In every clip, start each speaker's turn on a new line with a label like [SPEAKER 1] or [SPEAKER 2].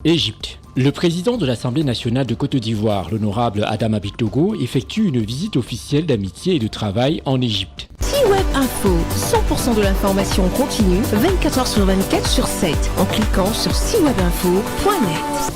[SPEAKER 1] Égypte. Le président de l'Assemblée nationale de Côte d'Ivoire, l'honorable Adama Bitogo, effectue une visite officielle d'amitié et de travail en Égypte.
[SPEAKER 2] C-Web Info, 100% de l'information continue, 24h sur 24 sur 7, en cliquant sur cwebinfo.net.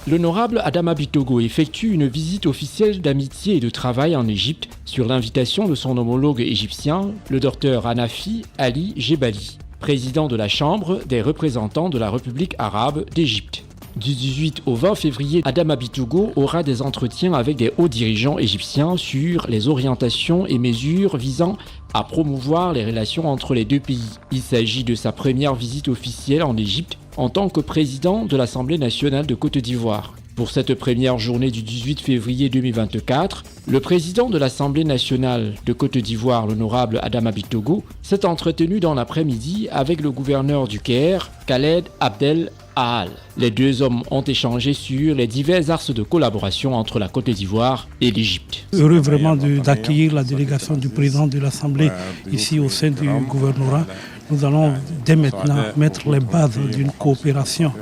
[SPEAKER 1] L'honorable Adama Bitogo effectue une visite officielle d'amitié et de travail en Égypte sur l'invitation de son homologue égyptien, le docteur Hanafi Ali Jebali, président de la Chambre des représentants de la République arabe d'Égypte. Du 18 au 20 février, Adama Bitogo aura des entretiens avec des hauts dirigeants égyptiens sur les orientations et mesures visant à promouvoir les relations entre les deux pays. Il s'agit de sa première visite officielle en Égypte en tant que président de l'Assemblée nationale de Côte d'Ivoire. Pour cette première journée du 18 février 2024, le président de l'Assemblée nationale de Côte d'Ivoire, l'honorable Adama Bitogo, s'est entretenu dans l'après-midi avec le gouverneur du Caire, Khaled Abdel Ahal. Les deux hommes ont échangé sur les divers axes de collaboration entre la Côte d'Ivoire et l'Égypte.
[SPEAKER 3] Heureux vraiment d'accueillir la délégation du président de l'Assemblée ici au sein du gouvernorat. Nous allons dès maintenant mettre les bases d'une coopération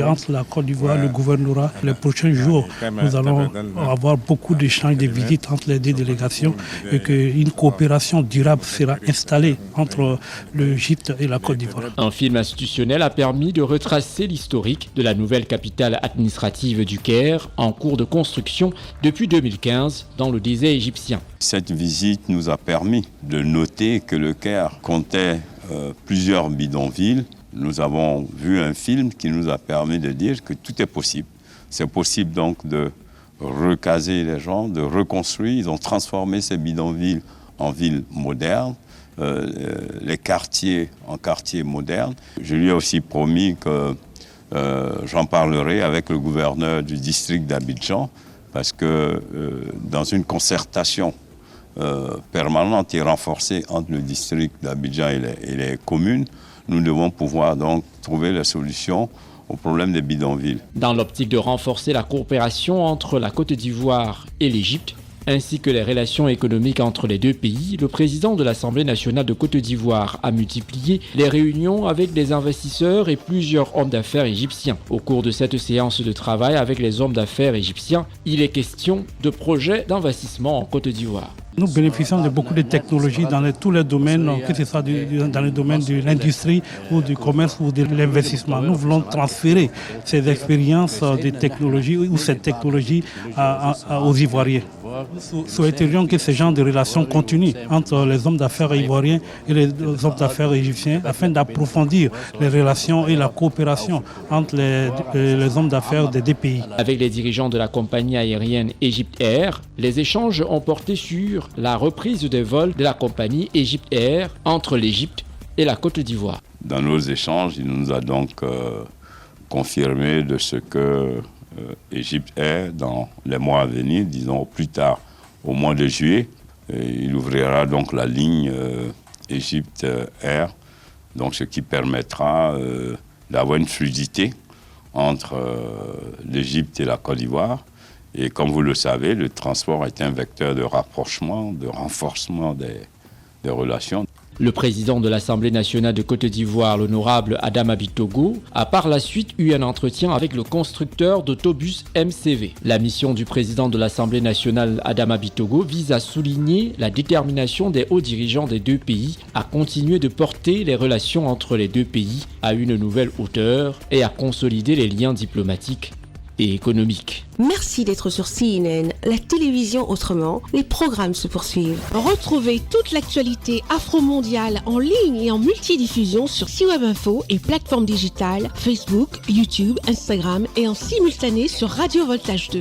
[SPEAKER 3] entre la Côte d'Ivoire et le gouvernorat. Les prochains jours, nous allons avoir beaucoup d'échanges, de visites entre les deux délégations et qu'une coopération durable sera installée entre l'Égypte et la Côte d'Ivoire.
[SPEAKER 1] Un film institutionnel a permis de retracer l'historique de la nouvelle capitale administrative du Caire en cours de construction depuis 2015 dans le désert égyptien.
[SPEAKER 4] Cette visite nous a permis de noter que le Caire comptait plusieurs bidonvilles. Nous avons vu un film qui nous a permis de dire que tout est possible. C'est possible donc de recaser les gens, de reconstruire. Ils ont transformé ces bidonvilles en villes modernes, les quartiers en quartiers modernes. Je lui ai aussi promis que j'en parlerai avec le gouverneur du district d'Abidjan parce que dans une concertation permanente et renforcée entre le district d'Abidjan et les communes, nous devons pouvoir donc trouver la solution au problème des bidonvilles.
[SPEAKER 1] Dans l'optique de renforcer la coopération entre la Côte d'Ivoire et l'Égypte, ainsi que les relations économiques entre les deux pays, le président de l'Assemblée nationale de Côte d'Ivoire a multiplié les réunions avec des investisseurs et plusieurs hommes d'affaires égyptiens. Au cours de cette séance de travail avec les hommes d'affaires égyptiens, il est question de projets d'investissement en Côte d'Ivoire.
[SPEAKER 3] Nous bénéficions de beaucoup de technologies dans tous les domaines, que ce soit dans le domaine de l'industrie ou du commerce ou de l'investissement. Nous voulons transférer ces expériences de technologie ou cette technologie aux Ivoiriens. Nous souhaiterions que ce genre de relations continuent entre les hommes d'affaires ivoiriens et les hommes d'affaires égyptiens afin d'approfondir les relations et la coopération entre les hommes d'affaires des deux pays.
[SPEAKER 1] Avec les dirigeants de la compagnie aérienne Egypt Air, les échanges ont porté sur la reprise des vols de la compagnie Egypt Air entre l'Égypte et la Côte d'Ivoire.
[SPEAKER 4] Dans nos échanges, il nous a donc confirmé de ce que Egypt Air, dans les mois à venir, disons au plus tard au mois de juillet, il ouvrira donc la ligne Egypt Air, donc ce qui permettra d'avoir une fluidité entre l'Égypte et la Côte d'Ivoire. Et comme vous le savez, le transport est un vecteur de rapprochement, de renforcement des relations.
[SPEAKER 1] Le président de l'Assemblée nationale de Côte d'Ivoire, l'honorable Adama Bitogo, a par la suite eu un entretien avec le constructeur d'autobus MCV. La mission du président de l'Assemblée nationale, Adama Bitogo, vise à souligner la détermination des hauts dirigeants des deux pays à continuer de porter les relations entre les deux pays à une nouvelle hauteur et à consolider les liens diplomatiques et économique.
[SPEAKER 2] Merci d'être sur CNN, la télévision autrement. Les programmes se poursuivent.
[SPEAKER 5] Retrouvez toute l'actualité afro-mondiale en ligne et en multidiffusion sur C-Web Info et plateformes digitales, Facebook, YouTube, Instagram et en simultané sur Radio Voltage 2.